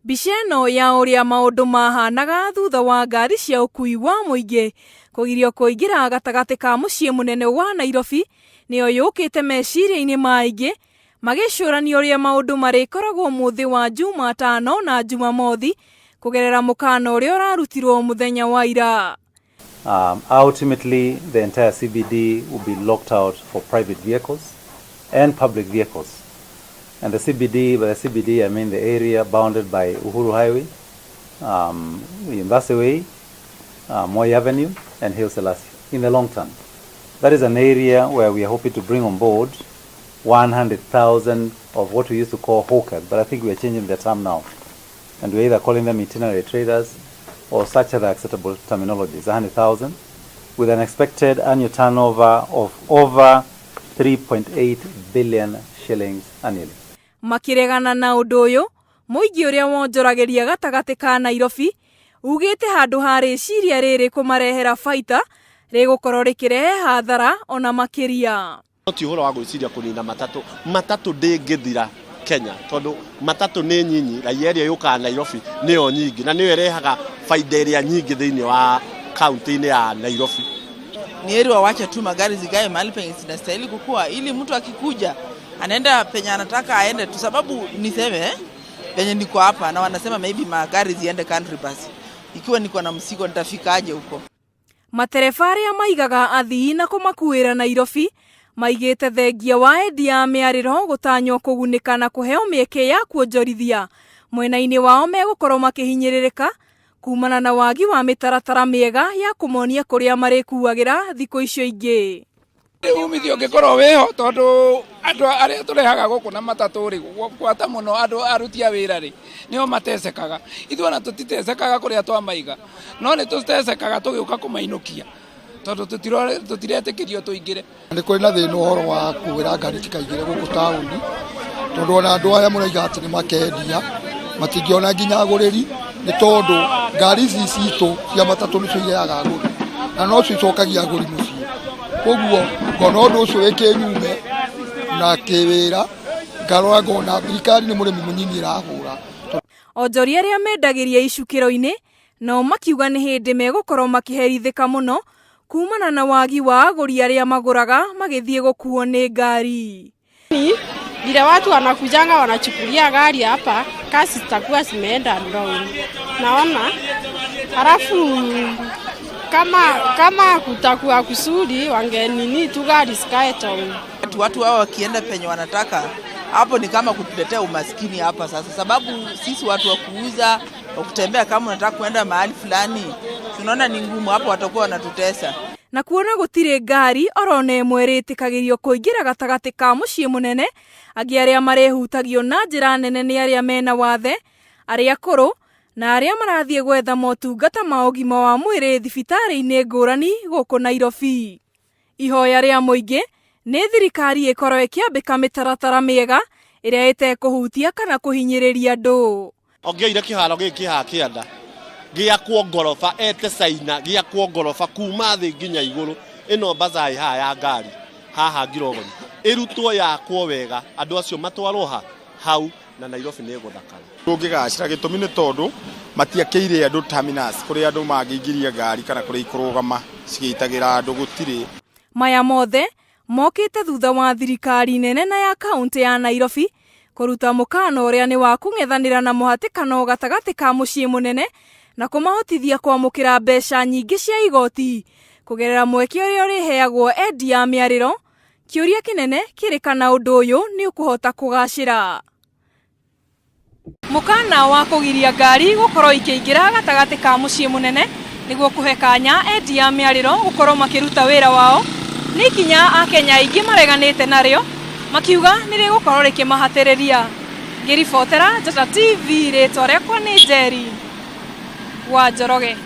Mbica ĩno ya ũrĩa maũndũ mahanaga thutha wa ngari cia ũkui wa mũingĩ kũgirio kũingĩra gatagatĩ ka mũciĩ mũnene wa Nairobi nĩyo yũkĩte meciria-inĩ ma aingĩ magĩcũrania ũrĩa maũndũ marĩkoragwo mũthĩ wa Jumatano na Jumamothi kũgerera mũkana ũrĩa ũrarutirwo mũthenya wa ira. Ultimately, the entire CBD will be locked out for private vehicles and public vehicles. And the CBD, by the CBD, I mean the area bounded by Uhuru Highway, University Way, Moi Avenue, and Haile Selassie in the long term. That is an area where we are hoping to bring on board 100,000 of what we used to call hawkers, but I think we are changing the term now. And we're either calling them itinerary traders or such other acceptable terminologies, 100,000, with an expected annual turnover of over 3.8 billion shillings annually. Makiregana na ũndũ ũyũ, mũingĩ ũrĩa wonjoragĩria gatagatĩ ka Nairobi, ugĩte handũ ha rĩciria rĩrĩ kũmarehera baita, rĩgũkorwo rĩkĩrehe hathara ona makĩria. Ti ũhoro wa gwĩciria kũnina matatũ ndĩngĩthira Kenya, tondũ matatũ nĩ nyinyi, raia ĩrĩa yũkaga Nairobi nĩyo nyingi, na nĩyo ĩrehaga faida ĩrĩa nyingi thĩinĩ wa kaunti-inĩ ya Nairobi. Ni heri wawache tu magari zigae mahali penye zinastahili kukua, ili mtu akikuja anaenda penye anataka aende tu, sababu niseme penye niko hapa na wanasema maybe magari ziende country bus. Ikiwa niko na msigo nitafikaje huko? Matereba arĩa maigaga athii na kũmakuĩra Nairobi maigĩte thengia wa endia ya mĩarĩro gũtanywo kũgunĩka na kũheo mĩeke ya kuonjorithia mwena-inĩ wao megũkorwo makĩhinyĩrĩrĩka kumana na wagi wa mĩtaratara mĩega ya kũmonia kũrĩa marĩkuagĩra thikũ icio ingĩ. Umithio ũngĩkorwo wĩho tondũ andũ arĩa tũrehaga gũkũ na matatũ rĩ gwata mũno andũ aruti a wĩra rĩ nĩo matecekaga. Ithuĩ ona tũtitecekaga kũrĩa twamaiga, no nĩ tũtecekaga tũgĩũka kũmainũkia tondũ tũtiretĩkĩrio tũingĩre. Nĩ kũrĩ na thĩna ũhoro wa kuĩra ngari tikaingĩre gũkũ taũni tondũ ona andũ aya mũraiga atĩ nĩ makendia matingĩona nginya agũrĩri, nĩ tondũ ngari ici citũ cia matatũ nĩcio irehaga agũri na no cio icokagia agũri mũciĩ. Koguo ngona ũndũ ũcio wĩkĩnyume na kĩwĩra ngarora ngona thirikari nĩ mũrĩmi mũnyinyi ĩrahũra. Onjoria arĩa mendagĩria icukĩro-inĩ no makiuga nĩ hĩndĩ megũkorwo makĩherithĩka mũno kumana na wagi wa agũri arĩa magũraga magĩthiĩ gũkuo nĩ ngari. Vile watu wanakujanga wanachukulia gari hapa, kasi zitakuwa zimeenda down. Naona halafu kama kutakuwa kusudi wangenini tu gari zikae town. Watu hao wakienda penye wanataka, hapo ni kama kutuletea umaskini hapa sasa, sababu sisi watu wa kuuza kutembea kama unataka kwenda mahali fulani tunaona ni ngumu, hapo watakuwa wanatutesa. Na kuona gũtirĩ ngari orone mwerĩtĩkagĩrio kũingĩra gatagatĩ ka mũciĩ mũnene, angĩ arĩa marehutagio na njĩra nene nĩ arĩa mena wathe, arĩa akũrũ na arĩa marathiĩ gwetha motungata ma ũgima wa mwĩrĩ thibitarĩ-inĩ ngũrani gũkũ Nairobi. Ihoya rĩa mũingĩ nĩ thirikari ĩkorwo ĩkĩambĩka mĩtaratara mĩega ĩrĩa ĩtekũhutia kana kũhinyĩrĩria andũ. Ongĩire kĩharo gĩkĩ haha kĩanda gĩakwo ngoroba ete Caina, gĩakwo ngoroba kuma thĩ nginya igũrũ, ĩno bazai haha ya ngari haha Ngirogoni ĩrutwo yakwo wega, andũ acio matwarwo hau na Nairobi nĩ gũthakara. Tũngĩgacĩra gĩtũmi nĩ tondũ matiakĩire andũ terminus kũrĩa andũ mangĩingĩria ngari kana kũrĩa ikũrũgama cigĩitagĩra andũ gũtirĩ. Maya mothe mokĩte thutha wa thirikari nene na ya kaunti ya Nairobi kũruta mũkana ũrĩa nĩ wa kũng'ethanĩra na mũhatĩkano gatagatĩ ka mũciĩ mũnene na kũmahotithia kwamũkĩra mbeca nyingĩ cia igoti kũgerera mweke ũrĩa ũrĩheagwo endia a mĩarĩro. Kĩũria kĩnene kĩrĩ kana ũndũ ũyũ nĩ ũkũhota kũgacĩra. Mũkana wa kũgiria ngari gũkorwo ikĩingĩra gatagatĩ ka mũciĩ mũnene nĩguo kũhe kanya endia a mĩarĩro gũkorwo makĩruta wĩra wao nĩ ikinya Akenya aingĩ mareganĩte narĩo makiuga nĩ rĩgũkorwo rĩkĩmahatĩrĩria. Ngĩribotera Njata TV, rĩtwa rĩakwa nĩ Njeri wa Njoroge.